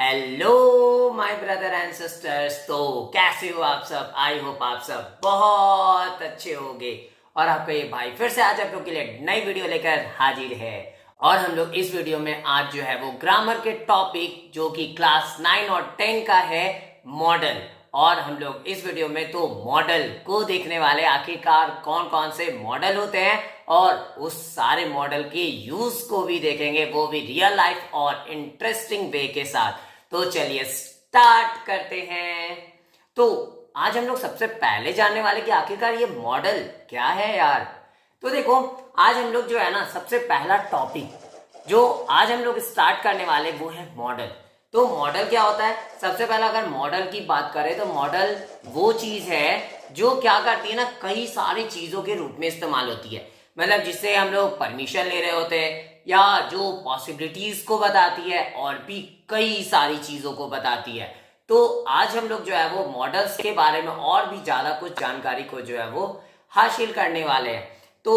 Hello my brother and sisters. तो कैसे हो आप सब? आई होप आप सब बहुत अच्छे होंगे। और आपका ये भाई फिर से आज आप लोग के लिए नई वीडियो लेकर हाजिर है। और हम लोग इस वीडियो में आज जो है वो ग्रामर के टॉपिक जो कि क्लास 9 और 10 का है, मॉडल। और हम लोग इस वीडियो में तो मॉडल को देखने वाले आखिरकार कौन कौन से मॉडल होते हैं और उस सारे मॉडल के यूज को भी देखेंगे, वो भी रियल लाइफ और इंटरेस्टिंग वे के साथ। तो चलिए स्टार्ट करते हैं। तो आज हम लोग सबसे पहले जानने वाले कि आखिरकार ये मॉडल क्या है यार। तो देखो, आज हम लोग जो है ना, सबसे पहला टॉपिक जो आज हम लोग स्टार्ट करने वाले वो है मॉडल। तो मॉडल क्या होता है? सबसे पहला अगर मॉडल की बात करें तो मॉडल वो चीज है जो क्या करती है ना, कई सारी चीजों के रूप में इस्तेमाल होती है। मतलब जिससे हम लोग परमिशन ले रहे होते हैं या जो पॉसिबिलिटीज को बताती है और भी कई सारी चीजों को बताती है। तो आज हम लोग जो है वो मॉडल्स के बारे में और भी ज्यादा कुछ जानकारी को जो है वो हासिल करने वाले हैं। तो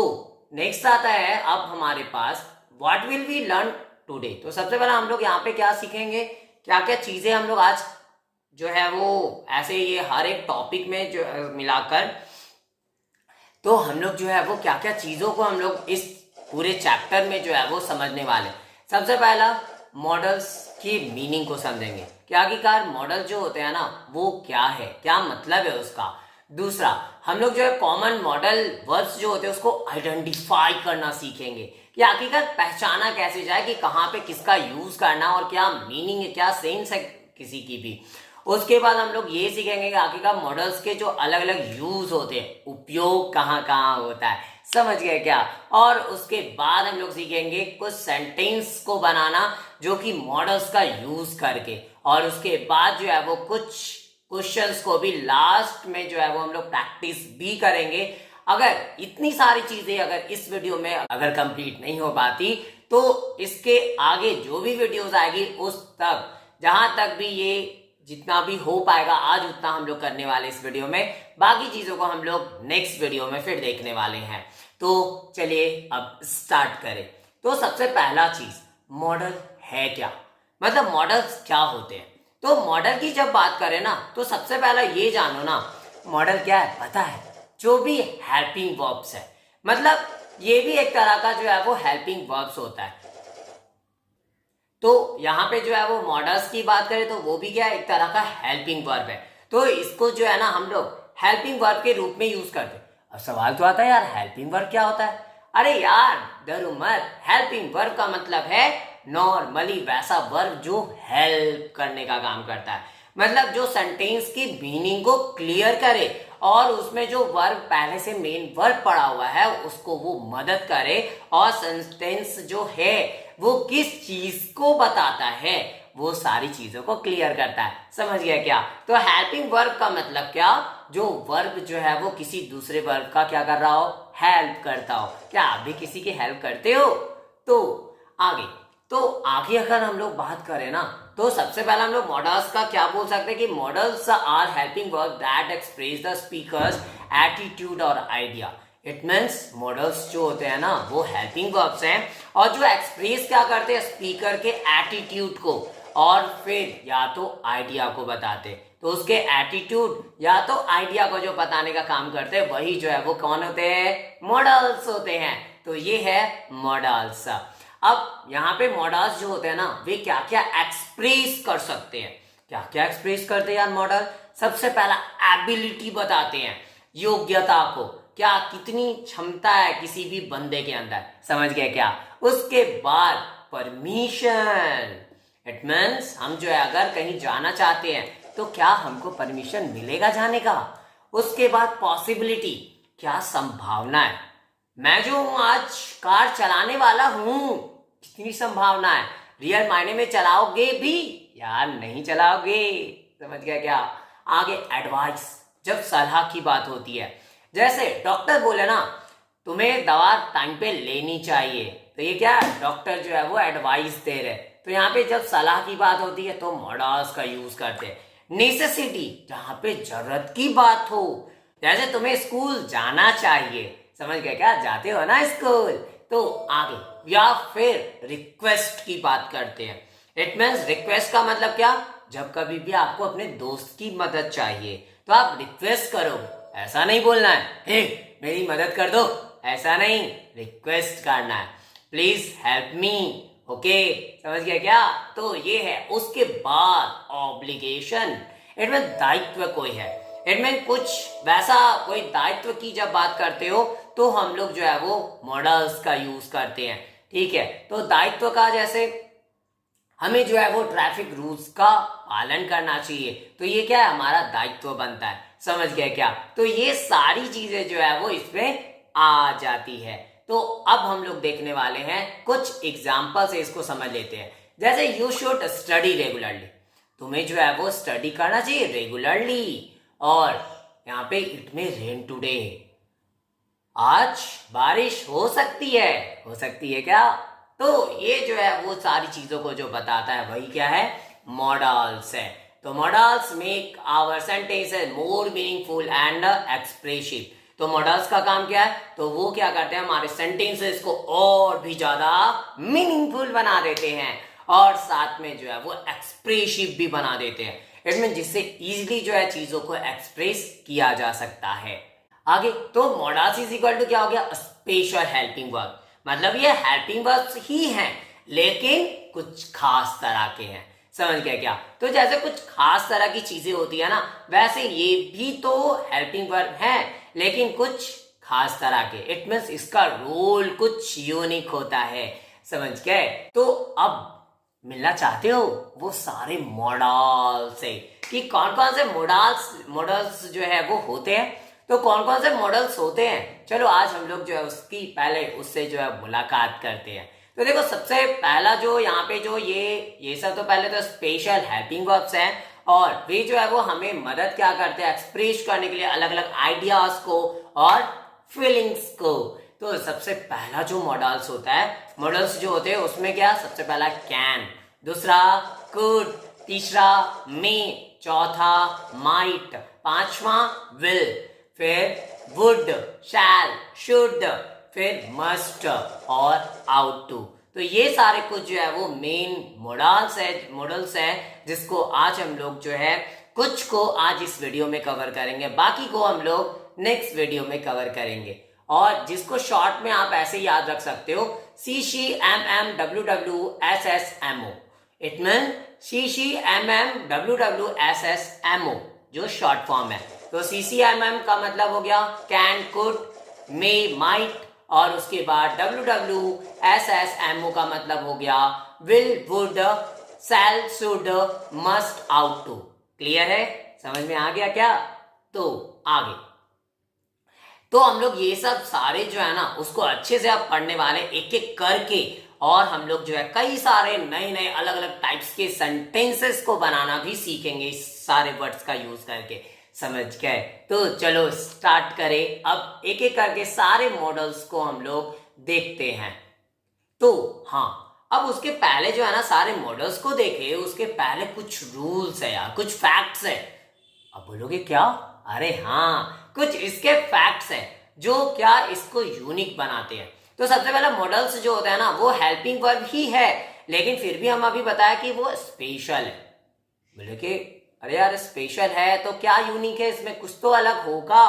नेक्स्ट आता है अब हमारे पास what will we learn today. तो सबसे पहले हम लोग यहाँ पे क्या सीखेंगे, क्या क्या चीजें हम लोग आज जो है वो ऐसे ये हर एक टॉपिक में जो मिलाकर, तो हम लोग जो है वो क्या क्या चीजों को हम लोग इस पूरे चैप्टर में जो है वो समझने वाले। सबसे पहला मॉडल्स की मीनिंग को समझेंगे कि आखिरकार मॉडल जो होते हैं ना वो क्या है, क्या मतलब है उसका। दूसरा, हम लोग जो है कॉमन मॉडल वर्ड्स जो होते हैं उसको आइडेंटिफाई करना सीखेंगे कि आखिरकार पहचाना कैसे जाए कि कहाँ पे किसका यूज करना और क्या मीनिंग है, क्या सेंस है किसी की भी। उसके बाद हम लोग ये सीखेंगे कि आखिरकार मॉडल्स के जो अलग अलग यूज होते हैं, उपयोग कहाँ कहाँ होता है, समझ गए क्या। और उसके बाद हम लोग सीखेंगे कुछ सेंटेंस को बनाना जो कि मॉडल्स का यूज करके। और उसके बाद जो है वो कुछ क्वेश्चंस को भी लास्ट में जो है वो हम लोग प्रैक्टिस भी करेंगे। अगर इतनी सारी चीजें अगर इस वीडियो में अगर कंप्लीट नहीं हो पाती तो इसके आगे जो भी वीडियोस आएगी उस तक, जहां तक भी ये जितना भी हो पाएगा आज उतना हम लोग करने वाले इस वीडियो में। बाकी चीजों को हम लोग नेक्स्ट वीडियो में फिर देखने वाले हैं। तो चलिए अब स्टार्ट करें। तो सबसे पहला चीज, मॉडल है क्या, मतलब मॉडल्स क्या होते हैं। तो मॉडल की जब बात करें ना तो सबसे पहला ये जानो ना, मॉडल क्या है पता है? जो भी हेल्पिंग वर्ब्स है, मतलब ये भी एक तरह का जो है वो हेल्पिंग वर्ब्स होता है। तो यहाँ पे जो है वो मॉडल्स की बात करें तो वो भी क्या है, एक तरह का हेल्पिंग वर्ब है। तो इसको जो है ना हम लोग हेल्पिंग वर्ब के रूप में यूज करते हैं। अब सवाल तो आता है यार, हेल्पिंग वर्ब क्या होता है? अरे यार डरो मत, हेल्पिंग वर्ब का मतलब है नॉर्मली वैसा वर्ब जो हेल्प करने का काम करता है। मतलब जो सेंटेंस की मीनिंग को क्लियर करे और उसमें जो वर्ब पहले से मेन वर्ब पड़ा हुआ है उसको वो मदद करे, और सेंटेंस जो है वो किस चीज को बताता है वो सारी चीजों को क्लियर करता है। समझ गया क्या? तो हेल्पिंग वर्ब का मतलब क्या, जो वर्ब जो है वो किसी दूसरे वर्ब का क्या कर रहा हो, हेल्प करता हो। क्या आप भी किसी की हेल्प करते हो? तो आगे, तो आगे अगर हम लोग बात करें ना तो सबसे पहले हम लोग मॉडल्स का क्या बोल सकते हैं कि modals are helping verb that express the speaker's attitude और आइडिया। इट मीन्स मॉडल्स जो होते हैं ना वो हेल्पिंग वर्ब्स हैं और जो एक्सप्रेस क्या करते हैं स्पीकर के एटीट्यूड को और फिर या तो आइडिया को बताते। तो उसके एटीट्यूड या तो आइडिया को जो बताने का काम करते हैं वही जो है वो कौन होते हैं, मॉडल्स होते हैं। तो ये है मॉडल्स। अब यहाँ पे मॉडल्स जो होते हैं ना वे क्या क्या एक्सप्रेस कर सकते हैं, क्या क्या एक्सप्रेस करते हैं यार मॉडल। सबसे पहला एबिलिटी बताते हैं, योग्यता को, क्या कितनी क्षमता है किसी भी बंदे के अंदर, समझ गए क्या। उसके बाद परमिशन, इट मीन्स हम जो है अगर कहीं जाना चाहते हैं तो क्या हमको परमिशन मिलेगा जाने का। उसके बाद पॉसिबिलिटी, क्या संभावना है, मैं जो हूं आज कार चलाने वाला हूं, कितनी संभावना है, रियल मायने में चलाओगे भी यार नहीं चलाओगे, समझ गया क्या। आगे एडवाइस, जब सलाह की बात होती है, जैसे डॉक्टर बोले ना तुम्हें दवा टाइम पे लेनी चाहिए, तो ये क्या डॉक्टर जो है वो एडवाइस दे रहे। तो यहाँ पे जब सलाह की बात होती है तो मॉडल्स का यूज करते हैं। नेसेसिटी, जहां पे जरूरत की बात हो, जैसे तुम्हें स्कूल जाना चाहिए, समझ गए क्या, जाते हो ना स्कूल। तो आगे, या फिर रिक्वेस्ट की बात करते हैं, इट मीन्स रिक्वेस्ट का मतलब क्या, जब कभी भी आपको अपने दोस्त की मदद चाहिए तो आप रिक्वेस्ट करो, ऐसा नहीं बोलना है हे मेरी मदद कर दो, ऐसा नहीं, रिक्वेस्ट करना है, प्लीज हेल्प मी। ओके, समझ गया क्या? तो ये है। उसके बाद ऑब्लिगेशन, इट मीन दायित्व कोई है, इट मीन कुछ वैसा कोई दायित्व की जब बात करते हो तो हम लोग जो है वो मॉडल्स का यूज करते हैं। ठीक है, तो दायित्व का जैसे हमें जो है वो ट्रैफिक रूल्स का पालन करना चाहिए, तो ये क्या है, हमारा दायित्व बनता है। समझ गए क्या? तो ये सारी चीजें जो है वो इसमें आ जाती है। तो अब हम लोग देखने वाले हैं कुछ एग्जाम्पल से इसको समझ लेते हैं। जैसे यू शुड स्टडी रेगुलरली, तुम्हें जो है वो स्टडी करना चाहिए रेगुलरली। और यहाँ पे इट में रेन टुडे, आज बारिश हो सकती है, हो सकती है क्या? तो ये जो है वो सारी चीजों को जो बताता है वही क्या है, मॉडल्स है। तो modals make our sentences more meaningful and expressive. तो मॉडल्स का काम क्या है, तो वो क्या करते हैं, हमारे सेंटेंसेस को और भी ज्यादा मीनिंगफुल बना देते हैं और साथ में जो है वो एक्सप्रेसिव भी बना देते हैं। इट मीन जिससे इजीली जो है चीजों को एक्सप्रेस किया जा सकता है। आगे तो मॉडल्स इज इक्वल टू क्या हो गया, स्पेशल हेल्पिंग वर्ब, मतलब ये हेल्पिंग वर्ब्स ही हैं लेकिन कुछ खास तरह के हैं। समझ गया क्या? तो जैसे कुछ खास तरह की चीजें होती है ना, वैसे ये भी तो हेल्पिंग वर्ब है लेकिन कुछ खास तरह के। इट मीन्स इसका रोल कुछ यूनिक होता है। समझ गए? तो अब मिलना चाहते हो वो सारे मॉडल से कि कौन कौन से मॉडल्स जो है वो होते हैं, तो कौन कौन से मॉडल्स होते हैं, चलो आज हम लोग जो है उसकी पहले उससे जो है मुलाकात करते हैं। तो देखो सबसे पहला जो यहाँ पे जो ये सब तो पहले तो स्पेशल हेल्पिंग वर्ब्स हैं और वे जो है वो हमें मदद क्या करते हैं, एक्सप्रेस करने के लिए अलग अलग आइडियाज को और फीलिंग्स को। तो सबसे पहला जो मॉडल्स होता है, मॉडल्स जो होते हैं उसमें क्या, सबसे पहला कैन, दूसरा कुड, तीसरा मे, चौथा माइट, पांचवा विल, फिर वुड, शैल, शुड, फिर मस्ट और आउट टू। तो ये सारे कुछ जो है वो मेन मॉडल्स है जिसको आज हम लोग जो है कुछ को आज इस वीडियो में कवर करेंगे, बाकी को हम लोग नेक्स्ट वीडियो में कवर करेंगे। और जिसको शॉर्ट में आप ऐसे याद रख सकते हो, CCMMWWSSMO, इट मीन CCMMWWSSMO जो शॉर्ट फॉर्म है। तो CCMM का मतलब हो गया कैन, कुड, मे, माइट, और उसके बाद WWSSMO का मतलब हो गया will, would, shall, should, must, ought to. Clear है? समझ में आ गया क्या? तो आगे तो हम लोग ये सब सारे जो है ना उसको अच्छे से आप पढ़ने वाले एक एक करके, और हम लोग जो है कई सारे नए नए अलग अलग टाइप्स के सेंटेंसेस को बनाना भी सीखेंगे इस सारे वर्ड्स का यूज करके। समझ गए? तो चलो स्टार्ट करें, अब एक एक करके सारे मॉडल्स को हम लोग देखते हैं। तो हाँ, अब उसके पहले जो है ना सारे मॉडल्स को देखे उसके पहले कुछ रूल्स है यार, कुछ फैक्ट्स है। अब बोलोगे क्या? अरे हाँ, कुछ इसके फैक्ट्स हैं जो क्या इसको यूनिक बनाते हैं। तो सबसे पहला मॉडल्स जो होता है ना वो हेल्पिंग वर्ब ही है लेकिन फिर भी हम अभी बताया कि वो स्पेशल है। बोले कि अरे यार स्पेशल है तो क्या यूनिक है इसमें, कुछ तो अलग होगा।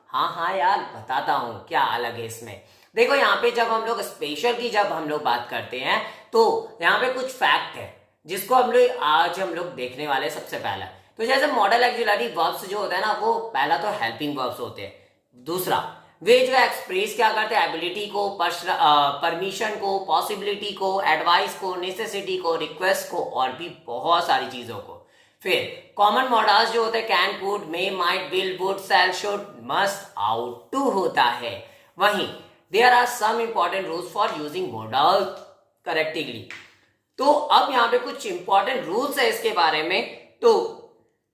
हाँ हाँ यार बताता हूं क्या अलग है इसमें। देखो यहाँ पे जब हम लोग स्पेशल की जब हम लोग बात करते हैं तो यहाँ पे कुछ फैक्ट है जिसको हम लोग देखने वाले। सबसे पहला तो जैसे मॉडल ऑक्सिलरी वर्ब्स जो होता है ना वो पहला तो हेल्पिंग वर्ब्स होते हैं, दूसरा वे जो एक्सप्रेस क्या करते हैं, एबिलिटी को, परमिशन को, पॉसिबिलिटी को, एडवाइस को, नेसेसिटी को, रिक्वेस्ट को और भी बहुत सारी चीजों को। फिर कॉमन मॉडल्स जो होते हैं can, could, may, might, will, would, shall, should, must, ought to होता है। वहीं there are some important rules for using modal correctly. तो अब यहाँ पे कुछ इंपॉर्टेंट रूल्स है इसके बारे में, तो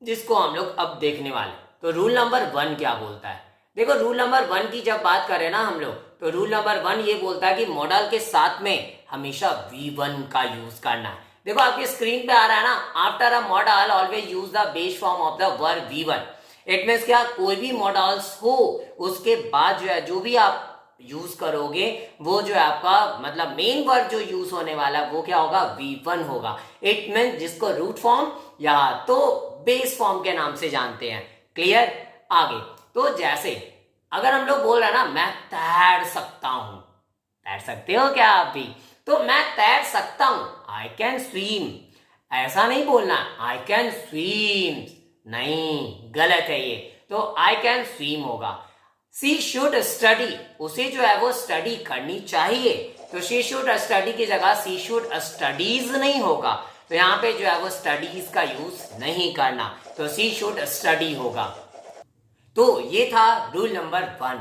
जिसको हम लोग अब देखने वाले। तो रूल नंबर 1 क्या बोलता है? देखो रूल नंबर 1 की जब बात करें ना हम लोग, तो रूल नंबर 1 ये बोलता है कि मॉडल के साथ में हमेशा V1 का यूज करना है। देखो आपकी स्क्रीन पे आ रहा है ना, after a model always use the base form of the verb V1। It means क्या, कोई भी मॉडल्स हो उसके बाद जो है जो भी आप यूज करोगे वो जो है आपका मतलब मेन वर्ब जो यूज होने वाला वो क्या होगा, V1 होगा। इट मीन जिसको रूट फॉर्म या तो बेस फॉर्म के नाम से जानते हैं। क्लियर? आगे तो जैसे अगर हम लोग बोल रहे हैं ना मैं तैर सकता हूं, तैर सकते हो क्या आप भी? तो मैं तैर सकता हूं, आई कैन स्विम। ऐसा नहीं बोलना आई कैन स्विम, नहीं, गलत है ये। तो आई कैन स्विम होगा। शी शुड स्टडी, उसे जो है वो स्टडी करनी चाहिए, तो शी शुड स्टडी की जगह शी शुड स्टडीज नहीं होगा, तो यहाँ पे जो है वो स्टडीज का यूज नहीं करना, तो शी शुड स्टडी होगा। तो ये था रूल नंबर 1।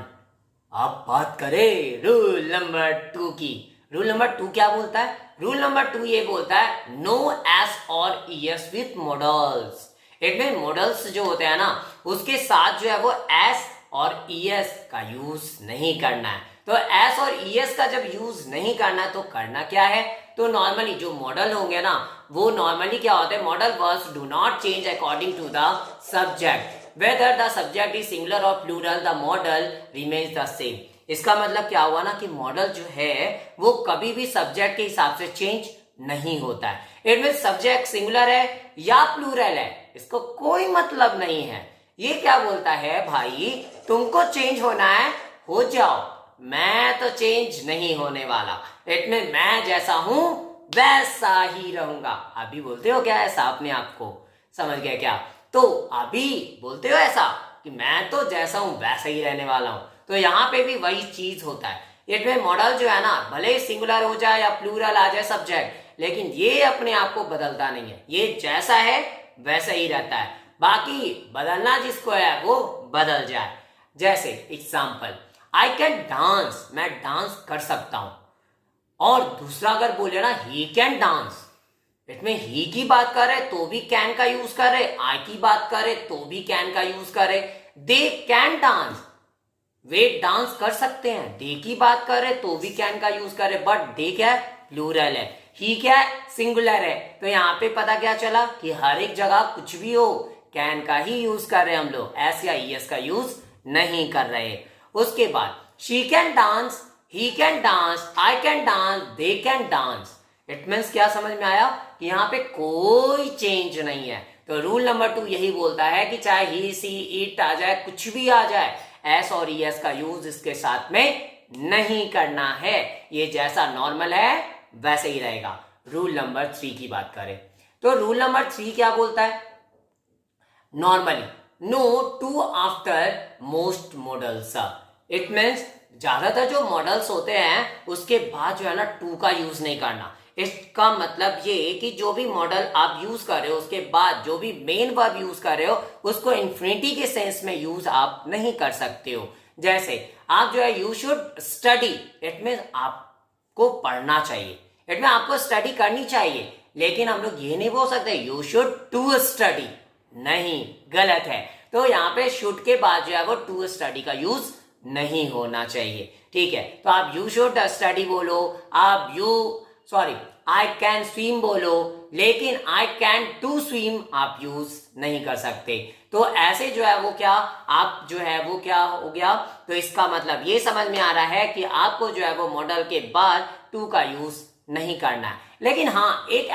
अब बात करें रूल नंबर 2 की। रूल नंबर 2 क्या बोलता है? रूल नंबर 2 ये बोलता है नो एस और ES with modals. It mean modals जो होते हैं ना उसके साथ जो है वो एस और ईएस का यूज नहीं करना है। तो एस और ईएस का जब यूज नहीं करना तो करना क्या है? तो नॉर्मली जो मॉडल होंगे ना वो नॉर्मली क्या होते हैं, modal verbs do not change according to the subject, whether the subject is singular or plural the model remains the same। इसका मतलब क्या हुआ ना कि मॉडल जो है वो कभी भी सब्जेक्ट के हिसाब से चेंज नहीं होता है। इट मीन सब्जेक्ट सिंगुलर है या प्लूरल है इसको कोई मतलब नहीं है। ये क्या बोलता है, भाई तुमको चेंज होना है हो जाओ, मैं तो चेंज नहीं होने वाला। इट मीन मैं जैसा हूं वैसा ही रहूंगा। अभी बोलते हो क्या ऐसा अपने आप को? समझ गया क्या? तो अभी बोलते हो ऐसा कि मैं तो जैसा हूं वैसा ही रहने वाला हूं, तो यहाँ पे भी वही चीज होता है। इट में मॉडल जो है ना भले ही सिंगुलर हो जाए या प्लूरल आ जाए सब्जेक्ट, लेकिन ये अपने आप को बदलता नहीं है, ये जैसा है वैसा ही रहता है। बाकी बदलना जिसको है वो बदल जाए। जैसे एग्जाम्पल आई कैन डांस, मैं डांस कर सकता हूं, और दूसरा अगर बोले ना ही कैन डांस, इसमें ही की बात कर रहे तो भी कैन का यूज कर रहे, आई की बात करे तो भी कैन का यूज करे। They can dance, way dance कर सकते हैं, दे की बात कर रहे तो भी कैन का यूज करे, बट दे क्या है, प्लूरल है, ही क्या है, सिंगुलर है। तो यहाँ पे पता क्या चला कि हर एक जगह कुछ भी हो कैन का ही यूज कर रहे हैं हम लोग, एस या ईएस का यूज नहीं कर रहे। उसके बाद she can dance, he can dance, I can dance, they can dance. It means क्या समझ में आया कि यहाँ पे कोई चेंज नहीं है। तो रूल नंबर 2 यही बोलता है कि चाहे ही सी इट आ जाए, कुछ भी आ जाए, एस और ईएस का यूज इसके साथ में नहीं करना है, ये जैसा नॉर्मल है वैसे ही रहेगा। रूल नंबर 3 की बात करें तो रूल नंबर 3 क्या बोलता है, normally no to after most modals. It means ज्यादातर जो मॉडल्स होते हैं उसके बाद जो है ना टू का यूज नहीं करना। इसका मतलब ये कि जो भी मॉडल आप यूज कर रहे हो उसके बाद जो भी मेन वर्ब यूज कर रहे हो उसको इन्फिनिटी के सेंस में यूज आप नहीं कर सकते हो। जैसे आप जो है you should study, it mean आपको पढ़ना चाहिए, इट मीन आपको स्टडी करनी चाहिए, लेकिन हम लोग ये नहीं बोल सकते यू शुड टू स्टडी, नहीं, गलत है। तो यहाँ पे शुड के बाद जो है वो टू स्टडी का यूज नहीं होना चाहिए। ठीक है, तो आप यू शुड स्टडी बोलो, आप आई कैन स्विम बोलो, लेकिन आई कैन टू स्विम आप यूज नहीं कर सकते। तो ऐसे जो है वो क्या आप जो है वो क्या हो गया, तो इसका मतलब ये समझ में आ रहा है कि आपको जो है वो मॉडल के बाद टू का यूज नहीं करना है। लेकिन हाँ एक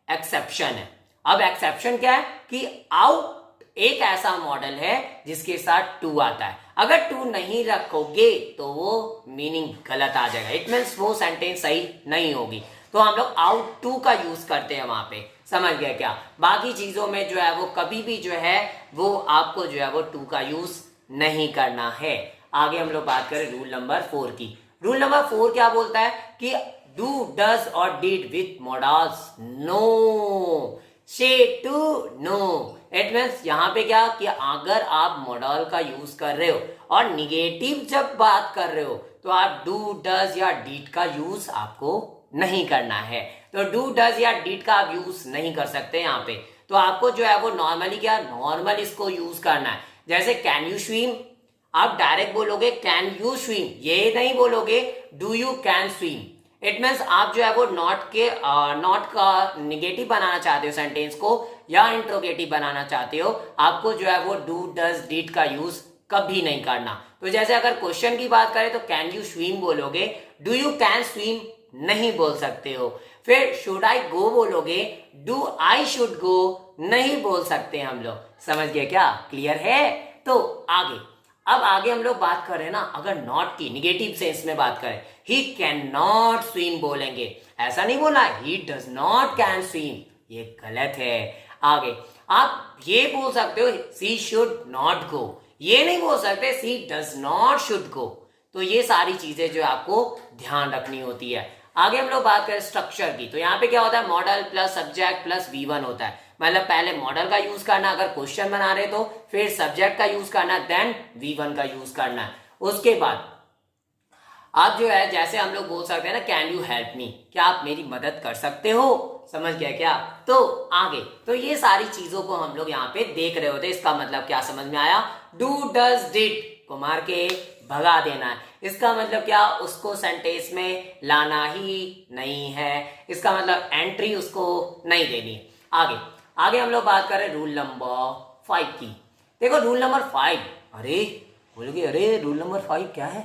एक्सेप्शन है। अब एक्सेप्शन क्या है कि आउट एक ऐसा मॉडल है जिसके साथ टू आता है, अगर टू नहीं रखोगे तो वो मीनिंग गलत आ जाएगा, इट मीन्स वो सेंटेंस सही नहीं होगी। तो हम लोग आउट टू का यूज करते हैं वहां पे, समझ गए क्या? बाकी चीजों में जो है वो कभी भी जो है वो आपको जो है वो टू का यूज नहीं करना है। आगे हम लोग बात करें रूल नंबर 4 की। रूल नंबर 4 क्या बोलता है कि डू, डज और डिड विथ मॉडल्स नो, से टू नो। इट मीन्स यहाँ पे क्या कि अगर आप मॉडल का यूज कर रहे हो और निगेटिव जब बात कर रहे हो तो आप डू, डज या डिड का यूज आपको नहीं करना है। तो डू, डज या डिड का आप यूज नहीं कर सकते यहाँ पे। तो आपको जो है वो नॉर्मली क्या, नॉर्मल इसको यूज करना है। जैसे कैन यू स्विम, आप डायरेक्ट बोलोगे कैन यू स्विम, ये नहीं बोलोगे do you can swim. It means आप जो है वो नॉट का निगेटिव बनाना चाहते हो सेंटेंस को या इंट्रोगेटिव बनाना चाहते हो, आपको जो है वो डू, डज, डिड का यूज कभी नहीं करना। तो जैसे अगर क्वेश्चन की बात करें तो कैन यू स्विम बोलोगे, डू यू कैन स्विम नहीं बोल सकते हो। फिर शुड आई गो बोलोगे, डू आई शुड गो नहीं बोल सकते हम लोग। समझ गए क्या? क्लियर है? तो आगे, अब आगे हम लोग बात करें ना, अगर नॉट की निगेटिव सेंस में बात करें, ही कैन नॉट स्विम बोलेंगे। ऐसा नहीं बोला he does not can swim, ये गलत है। आगे आप ये बोल सकते हो सी शुड नॉट गो, ये नहीं बोल सकते सी डज नॉट शुड गो। तो ये सारी चीजें जो आपको ध्यान रखनी होती है। आगे हम लोग बात करें स्ट्रक्चर की, तो यहाँ पे क्या होता है, modal plus subject plus V1 होता है। मतलब पहले मॉडल का यूज करना अगर क्वेश्चन बना रहे तो, फिर सब्जेक्ट का यूज करना, देन V1 का यूज करना है। उसके बाद आप जो है, जैसे हम लोग बोल सकते हैं ना, कैन यू हेल्प मी, क्या आप मेरी मदद कर सकते हो। समझ गया क्या? तो आगे तो ये सारी चीजों को हम लोग यहाँ पे देख रहे होते। इसका मतलब क्या समझ में आया? डू डज डिड को मार के भगा देना है। इसका मतलब क्या? उसको सेंटेंस में लाना ही नहीं है। इसका मतलब एंट्री उसको नहीं देनी। आगे आगे हम लोग बात करें रूल नंबर 5 की। देखो रूल नंबर 5, अरे बोलोगे अरे रूल नंबर 5 क्या है?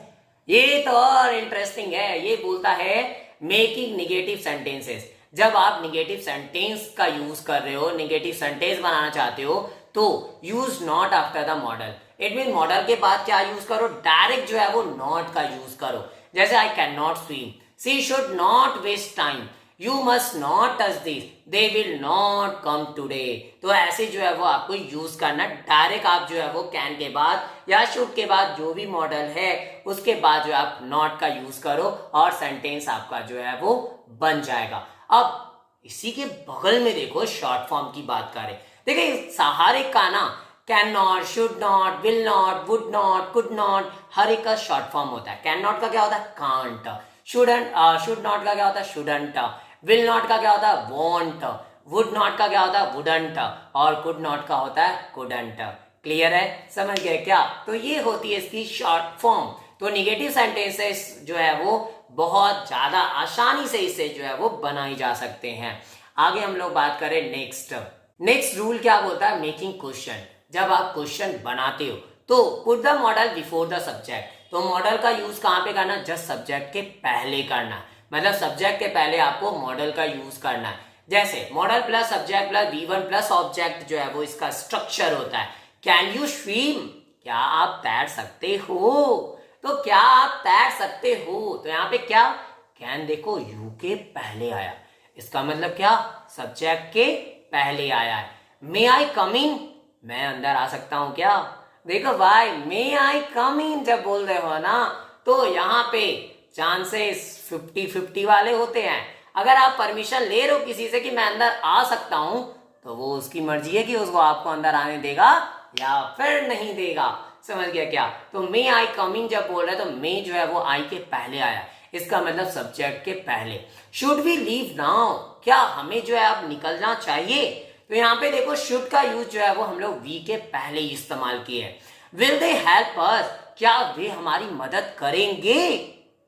ये तो और इंटरेस्टिंग है। ये बोलता है मेकिंग निगेटिव सेंटेंसेस। जब आप निगेटिव सेंटेंस का यूज कर रहे हो, निगेटिव सेंटेंस बनाना चाहते हो, तो use not after the model. It mean modal के बाद क्या यूज करो? डायरेक्ट जो है वो नॉट का यूज करो। जैसे I can not swim, she should not waste time, you must not touch this, they will not come today. तो ऐसे जो है वो आपको यूज करना। डायरेक्ट आप जो है वो कैन के बाद या शुड के बाद जो भी मॉडल है उसके बाद जो आप नॉट का यूज करो और सेंटेंस आपका जो है वो बन जाएगा। अब इसी के बगल में देखो शॉर्ट फॉर्म की बात करें। देखिए हर एक का ना can not, should not, will not, would not, could not, हर एक का शॉर्ट फॉर्म होता है। कैन नॉट का क्या होता है? कांट। शुड नॉट का क्या होता है? शुडंट। विल नॉट का क्या होता है? वॉन्ट। वुड नॉट का क्या होता है? वुडंट। और कुड नॉट का होता है? कुडंट। क्लियर है? समझ गए क्या? तो ये होती है इसकी शॉर्ट फॉर्म। तो निगेटिव सेंटेंसेस जो है वो बहुत ज्यादा आसानी से इससे जो है वो बनाई जा सकते हैं। आगे हम लोग बात करें नेक्स्ट रूल क्या बोलता है? Making question. जब आप क्वेश्चन बनाते हो तो put the model before the subject. तो मॉडल का यूज कहां पे करना? जस्ट सब्जेक्ट के पहले करना। मतलब सब्जेक्ट के पहले आपको मॉडल का यूज करना है। जैसे model plus subject plus V1 plus object जो है वो इसका स्ट्रक्चर होता है। कैन यू स्विम, क्या आप तैर सकते हो। तो क्या आप तैर सकते हो, तो यहाँ पे क्या कैन देखो यू के पहले आया। इसका मतलब क्या? सब्जेक्ट के पहले आया है। मे आई कम इन, मैं अंदर आ सकता हूं क्या। देखो भाई मे आई कम इन जब बोल रहे हो ना, तो यहाँ पे चांसेस 50-50 वाले होते हैं। अगर आप परमिशन ले रहे हो किसी से कि मैं अंदर आ सकता हूं, तो वो उसकी मर्जी है कि उसको आपको अंदर आने देगा या फिर नहीं देगा। समझ गया क्या? तो मे आई कमिंग जब बोल रहे हैं तो मे जो है वो आई के पहले आया। इसका मतलब सब्जेक्ट के पहले। शुड वी लीव नाउ, क्या हमें जो है अब निकलना चाहिए। तो यहाँ पे देखो शुड का यूज जो है वो हम लोग वी के पहले ही इस्तेमाल किए हैं। विल दे हेल्प अस, क्या वे हमारी मदद करेंगे।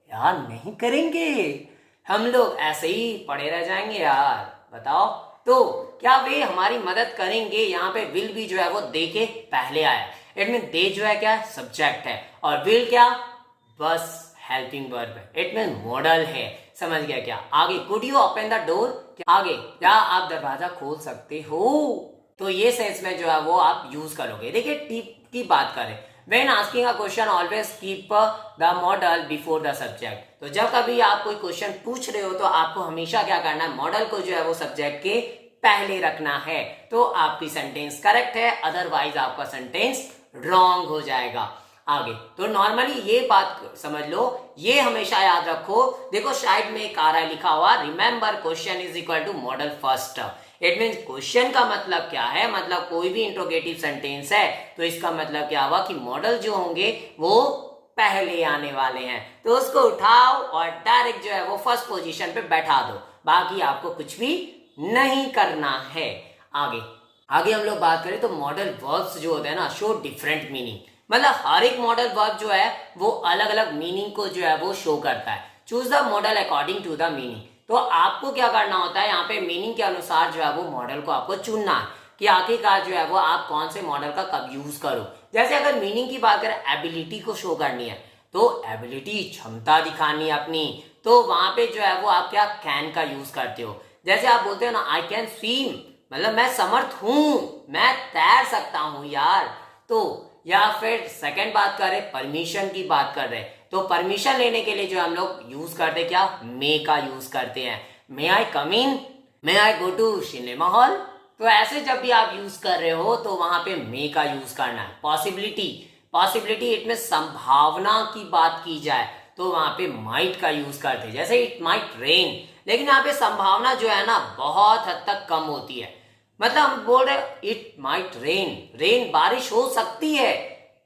यार नहीं करेंगे, हम लोग ऐसे ही पड़े रह जाएंगे यार, बताओ। तो क्या वे हमारी मदद करेंगे, यहाँ पे विल भी जो है वो दे के पहले आया। इट मीन दे जो है क्या? सब्जेक्ट है। और विल क्या? बस हेल्पिंग वर्ब है। इट मीन मॉडल है। समझ गया क्या? आगे could you open the door, आगे क्या आप दरवाजा खोल सकते हो। तो ये सेंस में जो है वो आप यूज करोगे। देखिए टिप की बात करें, When asking a question, always keep the model before the subject. तो जब कभी आप कोई क्वेश्चन पूछ रहे हो तो आपको हमेशा क्या करना है? मॉडल को जो है वो सब्जेक्ट के पहले रखना है। तो आपकी सेंटेंस करेक्ट है, अदरवाइज आपका सेंटेंस रॉन्ग हो जाएगा। आगे तो नॉर्मली ये बात समझ लो, ये हमेशा याद रखो। देखो साइड में एक आ रहा है लिखा हुआ, remember question is equal to modal first. It mean question का मतलब क्या है? मतलब कोई भी इंट्रोगेटिव सेंटेंस है तो इसका मतलब क्या हुआ कि मॉडल जो होंगे वो पहले आने वाले हैं। तो उसको उठाओ और डायरेक्ट जो है वो फर्स्ट पोजीशन पे बैठा दो, बाकी आपको कुछ भी नहीं करना है। आगे आगे हम लोग बात करें तो मॉडल वर्ब्स जो होते हैं ना, शो डिफरेंट मीनिंग। मतलब हर एक मॉडल वर्ब जो है वो अलग अलग मीनिंग को जो है वो शो करता है। Choose the modal according to the meaning. तो आपको क्या करना होता है, यहाँ पे मीनिंग के अनुसार जो है वो मॉडल को आपको चुनना है कि आखिरकार जो है वो आप कौन से मॉडल का कब यूज करो। जैसे अगर मीनिंग की बात करें, एबिलिटी को शो करनी है तो एबिलिटी क्षमता दिखानी है अपनी, तो वहां पे जो है वो आप क्या कैन का यूज करते हो। जैसे आप बोलते हो ना आई कैन स्विम, मतलब मैं समर्थ हूं, मैं तैर सकता हूं यार। तो या फिर सेकंड बात करें, परमिशन की बात कर रहे हैं तो परमिशन लेने के लिए जो हम लोग यूज करते क्या, मे का यूज करते हैं। मे आई कम इन, मे आई गो टू सिनेमा हॉल। तो ऐसे जब भी आप यूज कर रहे हो तो वहां पे मे का यूज करना है। पॉसिबिलिटी, पॉसिबिलिटी इट में संभावना की बात की जाए तो वहां पे माइट का यूज करते हैं। जैसे इट माइट रेन, लेकिन यहाँ पे संभावना जो है ना बहुत हद तक कम होती है। मतलब हम बोल रहे इट माइट रेन, रेन बारिश हो सकती है,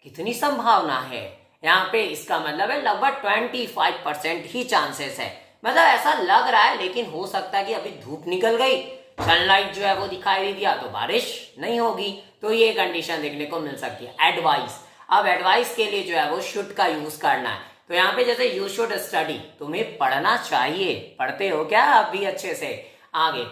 कितनी संभावना है यहाँ पे, इसका मतलब है लगभग 25% ही चांसेस है। मतलब ऐसा लग रहा है लेकिन हो सकता है कि अभी धूप निकल गई, सनलाइट जो है वो दिखाई दे दिया तो बारिश नहीं होगी। तो ये कंडीशन देखने को मिल सकती है। एडवाइस, अब एडवाइस के लिए जो है वो शुड का यूज करना है। तो यहाँ पे जैसे यू शुड स्टडी, तुम्हें पढ़ना चाहिए, पढ़ते हो क्या आप भी अच्छे से। आगे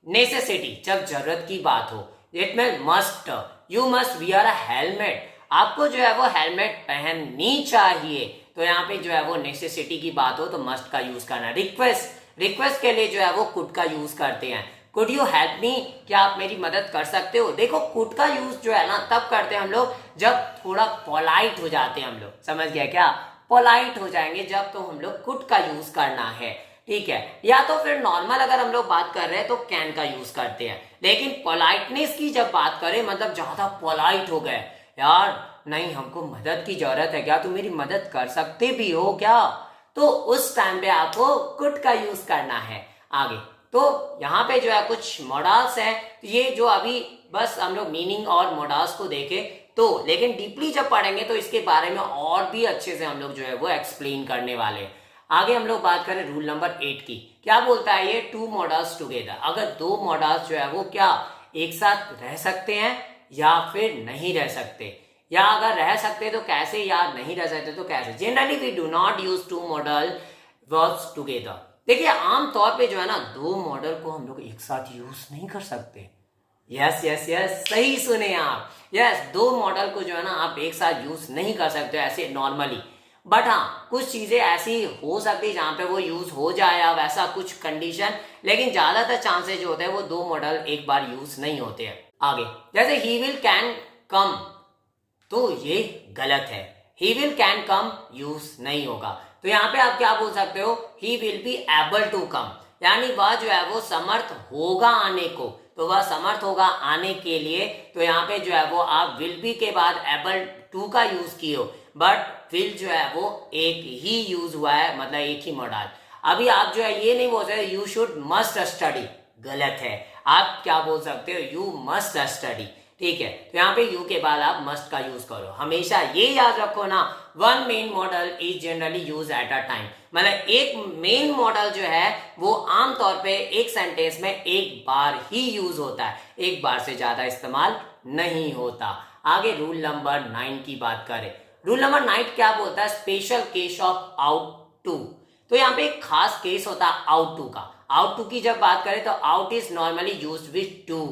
नेसेसिटी, जब जरूरत की बात हो, इट में must, you must wear a helmet, आपको जो है वो हेलमेट पहननी चाहिए। तो यहाँ पे जो है वो नेसेसिटी की बात हो तो मस्ट का यूज करना है। रिक्वेस्ट, रिक्वेस्ट के लिए जो है वो कुड का यूज करते हैं। कुड यू हेल्प मी, क्या आप मेरी मदद कर सकते हो। देखो कुड का यूज जो है ना तब करते हैं हम लोग जब थोड़ा पोलाइट हो जाते हैं हम लोग, समझ गया क्या, पोलाइट हो जाएंगे जब तो हम लोग कुड का यूज करना है, ठीक है। या तो फिर नॉर्मल अगर हम लोग बात कर रहे हैं तो कैन का यूज करते हैं। लेकिन पोलाइटनेस की जब बात करें, मतलब ज्यादा पोलाइट हो गए, यार नहीं हमको मदद की जरूरत है, क्या तुम मेरी मदद कर सकते भी हो क्या, तो उस टाइम पे आपको कुड का यूज करना है। आगे तो यहाँ पे जो है कुछ मॉडल्स हैं, ये जो अभी बस हम लोग मीनिंग और मॉडल्स को देखें तो, लेकिन डीपली जब पढ़ेंगे तो इसके बारे में और भी अच्छे से हम लोग जो है वो एक्सप्लेन करने वाले हैं। आगे हम लोग बात करें रूल नंबर 8 की, क्या बोलता है ये, टू मॉडल्स टुगेदर, अगर दो मॉडल्स जो है वो क्या एक साथ रह सकते हैं या फिर नहीं रह सकते, या अगर रह सकते तो कैसे, या नहीं रह सकते तो कैसे। Generally we do not use two modal verbs together. देखिए आमतौर पे जो है ना दो मॉडल को हम लोग एक साथ यूज नहीं कर सकते। यस यस यस, सही सुने आप, यस दो मॉडल को जो है ना आप एक साथ यूज नहीं कर सकते ऐसे नॉर्मली। बट हाँ कुछ चीजें ऐसी हो सकती है जहां पे वो यूज हो जाए, या वैसा कुछ कंडीशन, लेकिन ज्यादातर चांसेस जो होते हैं वो दो मॉडल एक बार यूज नहीं होते हैं। आगे जैसे ही विल कैन कम, तो ये गलत है, he will can come use नहीं होगा। तो यहाँ पे आप क्या बोल सकते हो, he will be able to come, यानी वह जो है वो समर्थ होगा आने को, तो वह समर्थ होगा आने के लिए। तो यहाँ पे जो है वो आप विल बी के बाद एबल टू का यूज किए हो, बट विल जो है वो एक ही यूज हुआ है, मतलब एक ही मॉडल। अभी आप जो है ये नहीं बोल सकते यू शुड मस्ट स्टडी, गलत है। आप क्या बोल सकते हो, यू मस्ट स्टडी, ठीक है। तो यहाँ पे यू के बाद आप मस्ट का यूज करो। हमेशा ये याद रखो ना, one main model is generally use at a time, मतलब एक मेन मॉडल जो है वो आमतौर पे एक सेंटेंस में एक बार ही यूज होता है, एक बार से ज्यादा इस्तेमाल नहीं होता। आगे रूल नंबर 9 की बात करें, रूल नंबर 9 क्या बोलता है, special case of ought to. तो यहाँ पे एक खास केस होता है आउट टू का। आउट टू की जब बात करें तो ought is normally used with to.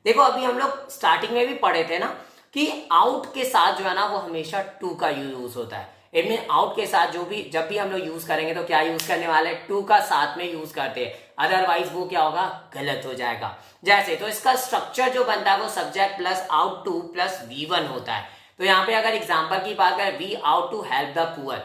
देखो अभी हम लोग स्टार्टिंग में भी पढ़े थे ना कि आउट के साथ जो है ना वो हमेशा टू का यूज होता है। इट मीन आउट के साथ जो भी जब भी हम लोग यूज करेंगे तो क्या यूज करने वाले, टू का साथ में यूज करते हैं, अदरवाइज वो क्या होगा, गलत हो जाएगा। जैसे तो इसका स्ट्रक्चर जो बनता है वो subject plus out two plus V1 होता है। तो यहाँ पे अगर एग्जाम्पल की बात करें, we ought to help the poor,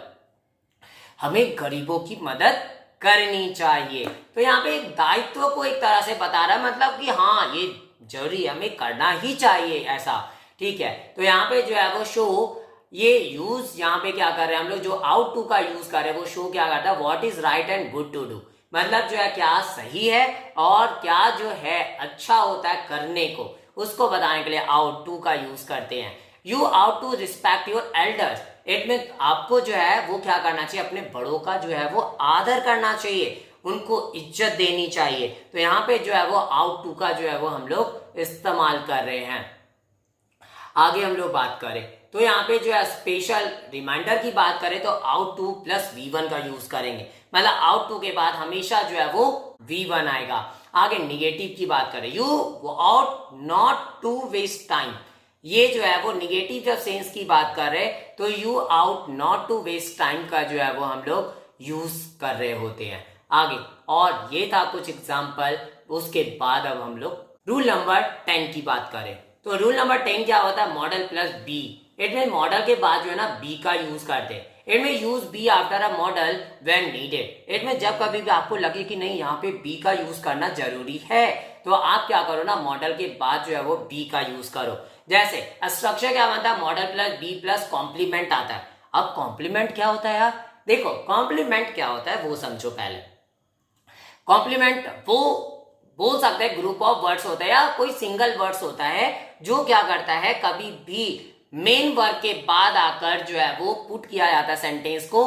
हमें गरीबों की मदद करनी चाहिए। तो यहाँ पे एक दायित्व को एक तरह से बता रहा है, मतलब कि हाँ ये जरूरी हमें करना ही चाहिए ऐसा, ठीक है। तो यहाँ पे जो है वो शो, ये यूज यहाँ पे क्या कर रहे हैं हम लोग, जो आउट टू का यूज कर रहे हैं वो शो क्या करता है, what is right and good to do, मतलब जो है क्या सही है और क्या जो है अच्छा होता है करने को, उसको बताने के लिए आउट टू का यूज करते हैं। You ought to respect your elders, it mean आपको जो है वो क्या करना चाहिए, अपने बड़ों का जो है वो आदर करना चाहिए, उनको इज्जत देनी चाहिए। तो यहाँ पे जो है वो आउट टू का जो है वो हम लोग इस्तेमाल कर रहे हैं। आगे हम लोग बात करें तो यहाँ पे जो है स्पेशल रिमाइंडर की बात करें तो आउट टू प्लस V1 का यूज करेंगे, मतलब आउट टू के बाद हमेशा जो है वो V1 आएगा। आगे निगेटिव की बात करें, you ought not to waste time, ये जो है वो निगेटिव जब सेंस की बात कर रहे हैं तो you ought not to waste time का जो है वो हम लोग यूज कर रहे होते हैं। आगे और ये था कुछ एग्जाम्पल। उसके बाद अब हम लोग रूल नंबर 10 की बात करें तो रूल नंबर 10 क्या होता है, modal plus be. It mean modal के बाद जो है ना बी का यूज करते हैं। It mean use be after a modal when needed. It mean जब कभी भी आपको लगे कि नहीं यहाँ पे बी का यूज करना जरूरी है तो आप क्या करो ना, मॉडल के बाद जो है वो बी का यूज करो। जैसे स्ट्रक्चर क्या बनता है, modal plus be plus complement आता है। अब कॉम्प्लीमेंट क्या होता है यार, देखो कॉम्प्लीमेंट क्या होता है वो समझो पहले। कॉम्प्लीमेंट वो बोल सकते हैं ग्रुप ऑफ वर्ड्स होता है या कोई सिंगल वर्ड्स होता है जो क्या करता है, कभी भी मेन वर्ड के बाद आकर जो है वो पुट किया जाता है सेंटेंस को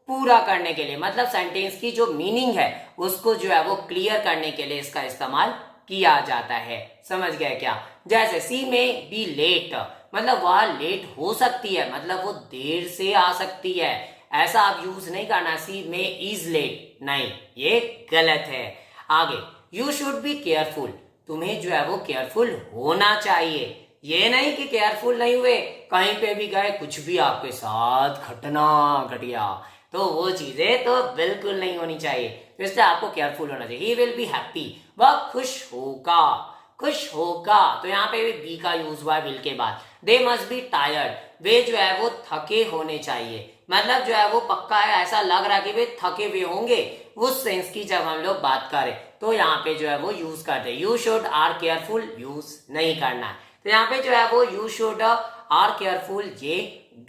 पूरा करने के लिए, मतलब सेंटेंस की जो मीनिंग है उसको जो है वो क्लियर करने के लिए इसका इस्तेमाल किया जाता है। समझ गए क्या? जैसे सी में बी लेट, मतलब वह लेट हो सकती है, मतलब वो देर से आ सकती है। ऐसा आप यूज नहीं करना सी में इज लेट, नहीं, ये गलत है। आगे यू शुड बी केयरफुल, तुम्हें जो है वो केयरफुल होना चाहिए। ये नहीं कि केयरफुल नहीं हुए, कहीं पे भी गए कुछ भी आपके साथ घटना घट गया, तो वो चीजें तो बिल्कुल नहीं होनी चाहिए। तो इसलिए आपको केयरफुल होना चाहिए। ही विल बी हैप्पी, वह खुश होगा, खुश होगा। तो यहाँ पे भी बी का यूज हुआ विल के बाद। दे मस्ट बी टायर्ड, वे जो है वो थके होने चाहिए, मतलब जो है वो पक्का है, ऐसा लग रहा है कि वे थके हुए होंगे। उस सेंस की जब हम लोग बात करें तो यहाँ पे जो है वो यूज करते हैं। You should are careful use नहीं करना है, तो यहाँ पे जो है वो यू शुड आर केयरफुल ये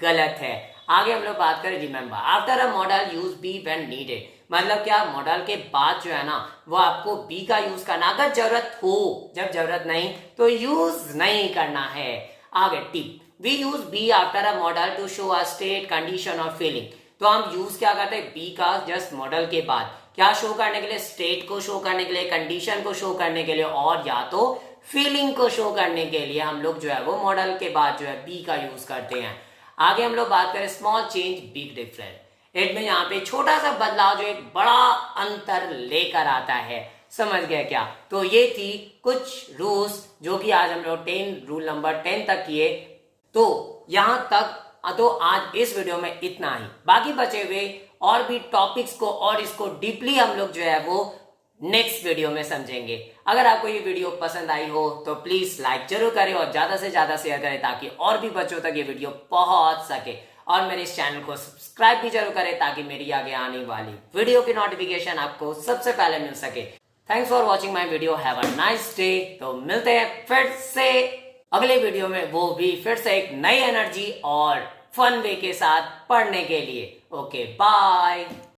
गलत है। आगे हम लोग बात करें remember after a modal use be when needed, मतलब क्या मॉडल के बाद जो है ना वो आपको बी का यूज करना अगर जरूरत हो, जब जरूरत नहीं तो यूज नहीं करना है। आगे tip, we use be after a modal to show a state condition और फीलिंग, तो हम यूज क्या करते हैं बी का जस्ट मॉडल के बाद क्या शो करने के लिए, स्टेट को शो करने के लिए, कंडीशन को शो करने के लिए और या तो फीलिंग को शो करने के लिए हम लोग जो है वो मॉडल के बाद जो है बी का यूज करते हैं। आगे हम लोग बात करें small change big difference, it में यहाँ पे छोटा सा बदलाव जो एक बड़ा अंतर लेकर आता है। समझ गए क्या? तो ये थी कुछ रूल्स जो कि आज हम लोग 10 रूल नंबर 10 तक किए। तो यहां तक तो आज इस वीडियो में इतना ही। बाकी बचे हुए और भी टॉपिक्स को और इसको डीपली हम लोग जो है वो नेक्स्ट वीडियो में समझेंगे। अगर आपको ये वीडियो पसंद आई हो तो प्लीज लाइक जरूर करें और ज्यादा से ज्यादा शेयर करें ताकि और भी बच्चों तक ये वीडियो पहुंच सके। और मेरे इस चैनल को सब्सक्राइब भी जरूर करें ताकि मेरी आगे आने वाली वीडियो की नोटिफिकेशन आपको सबसे पहले मिल सके। Thanks for watching my video, have a nice day. तो मिलते हैं फिर से अगले वीडियो में, वो भी फिर से एक नई एनर्जी और फन वे के साथ पढ़ने के लिए। Okay bye.